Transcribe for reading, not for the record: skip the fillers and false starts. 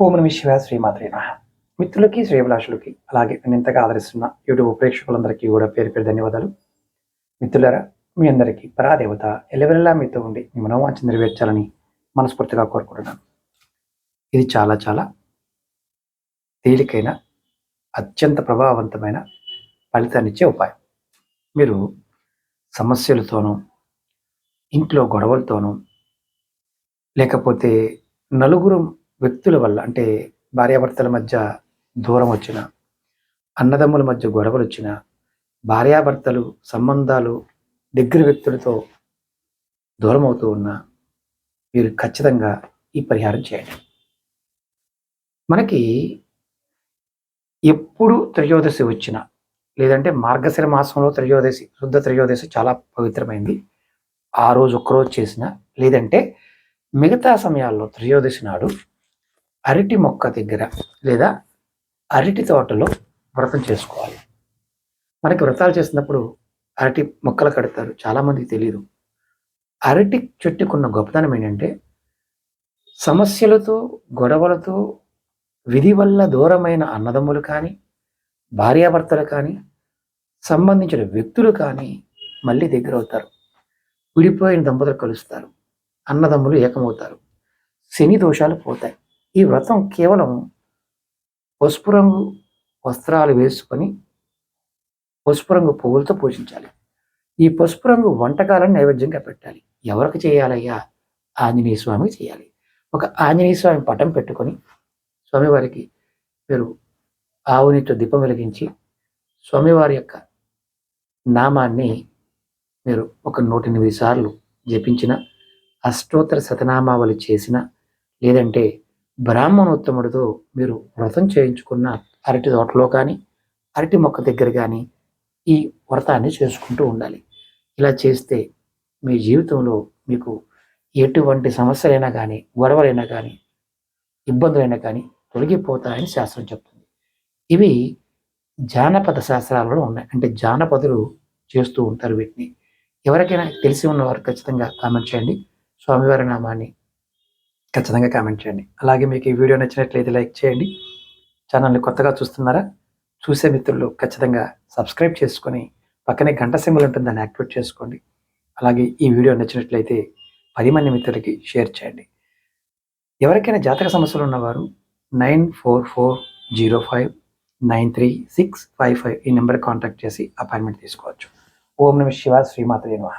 ఓం నమః శివాయ శ్రీమాత్రే నమః. మిత్రులకి శ్రేయభిలాషులకి అలాగే నేను ఇంతగా ఆదరిస్తున్న యూట్యూబ్ ప్రేక్షకులందరికీ కూడా పేరు పేరు ధన్యవాదాలు. మిత్రులారా, మీ అందరికీ పరాదేవత ఎల్లవెల్లా మీతో ఉండి మీ మనోవాంఛ నెరవేర్చాలని మనస్ఫూర్తిగా కోరుకుంటున్నాను. ఇది చాలా చాలా తేలికైన అత్యంత ప్రభావవంతమైన ఫలితాన్నిచ్చే ఉపాయం. మీరు సమస్యలతోనూ ఇంట్లో గొడవలతోనూ లేకపోతే నలుగురు వ్యక్తుల వల్ల అంటే భార్యాభర్తల మధ్య దూరం వచ్చిన, అన్నదమ్ముల మధ్య గొడవలు వచ్చిన, భార్యాభర్తలు సంబంధాలు దగ్గర వ్యక్తులతో దూరం అవుతూ ఉన్నా మీరు ఖచ్చితంగా ఈ పరిహారం చేయండి. మనకి ఎప్పుడు త్రయోదశి వచ్చినా లేదంటే మార్గశిర మాసంలో త్రయోదశి, శుద్ధ త్రయోదశి చాలా పవిత్రమైంది. ఆ రోజు ఒక్కరోజు చేసిన లేదంటే మిగతా సమయాల్లో త్రయోదశి నాడు అరటి మొక్క దగ్గర లేదా అరటి తోటలో వ్రతం చేసుకోవాలి. మనకి వ్రతాలు చేసినప్పుడు అరటి మొక్కలు కడతారు, చాలామందికి తెలియదు. అరటి చెట్టుకున్న గొప్పతనం ఏంటంటే సమస్యలతో గొడవలతో విధి వల్ల దూరమైన అన్నదమ్ములు కానీ భార్యాభర్తలు కానీ సంబంధించిన వ్యక్తులు కానీ మళ్ళీ దగ్గర అవుతారు. విడిపోయిన దంపతులు కలుస్తారు, అన్నదమ్ములు ఏకమవుతారు, శని దోషాలు పోతాయి. ఈ వ్రతం కేవలం పసుపు రంగు వస్త్రాలు వేసుకొని పసుపు రంగు పువ్వులతో పూజించాలి. ఈ పసుపు రంగు వంటకాలను నైవేద్యంగా పెట్టాలి. ఎవరికి చేయాలయ్యా? ఆంజనేయ స్వామికి చేయాలి. ఒక ఆంజనేయ స్వామి పటం పెట్టుకొని స్వామివారికి మీరు ఆవునితో దీపం వెలిగించి స్వామివారి యొక్క నామాన్ని మీరు ఒక 108 సార్లు జపించిన, అష్టోత్తర శతనామావళి చేసిన, లేదంటే బ్రాహ్మణోత్తముడితో మీరు వ్రతం చేయించుకున్న అరటి తోటలో కానీ అరటి మొక్క దగ్గర కానీ ఈ వ్రతాన్ని చేసుకుంటూ ఉండాలి. ఇలా చేస్తే మీ జీవితంలో మీకు ఎటువంటి సమస్యలైనా కానీ గొడవలైనా కానీ ఇబ్బందులైనా కానీ తొలగిపోతాయని శాస్త్రం చెప్తుంది. ఇవి జానపద శాస్త్రాలలో ఉన్నాయి. అంటే జానపదులు చేస్తూ ఉంటారు వీటిని. ఎవరికైనా తెలిసి ఉన్నవారు ఖచ్చితంగా కామెంట్ చేయండి. స్వామివారి నామాన్ని ఖచ్చితంగా కామెంట్ చేయండి. అలాగే మీకు ఈ వీడియో నచ్చినట్లయితే లైక్ చేయండి. ఛానల్ని కొత్తగా చూస్తున్నారా? చూసే మిత్రులు ఖచ్చితంగా సబ్స్క్రైబ్ చేసుకొని పక్కనే గంట సింబల్ ఉంటుంది, దాన్ని యాక్టివేట్ చేసుకోండి. అలాగే ఈ వీడియో నచ్చినట్లయితే 10 మంది మిత్రులకి షేర్ చేయండి. ఎవరికైనా జాతక సమస్యలు ఉన్నవారు 9440593655 ఈ నెంబర్ కాంటాక్ట్ చేసి అపాయింట్మెంట్ తీసుకోవచ్చు. ఓం నమః శివాయ శ్రీమాత్రే నమః.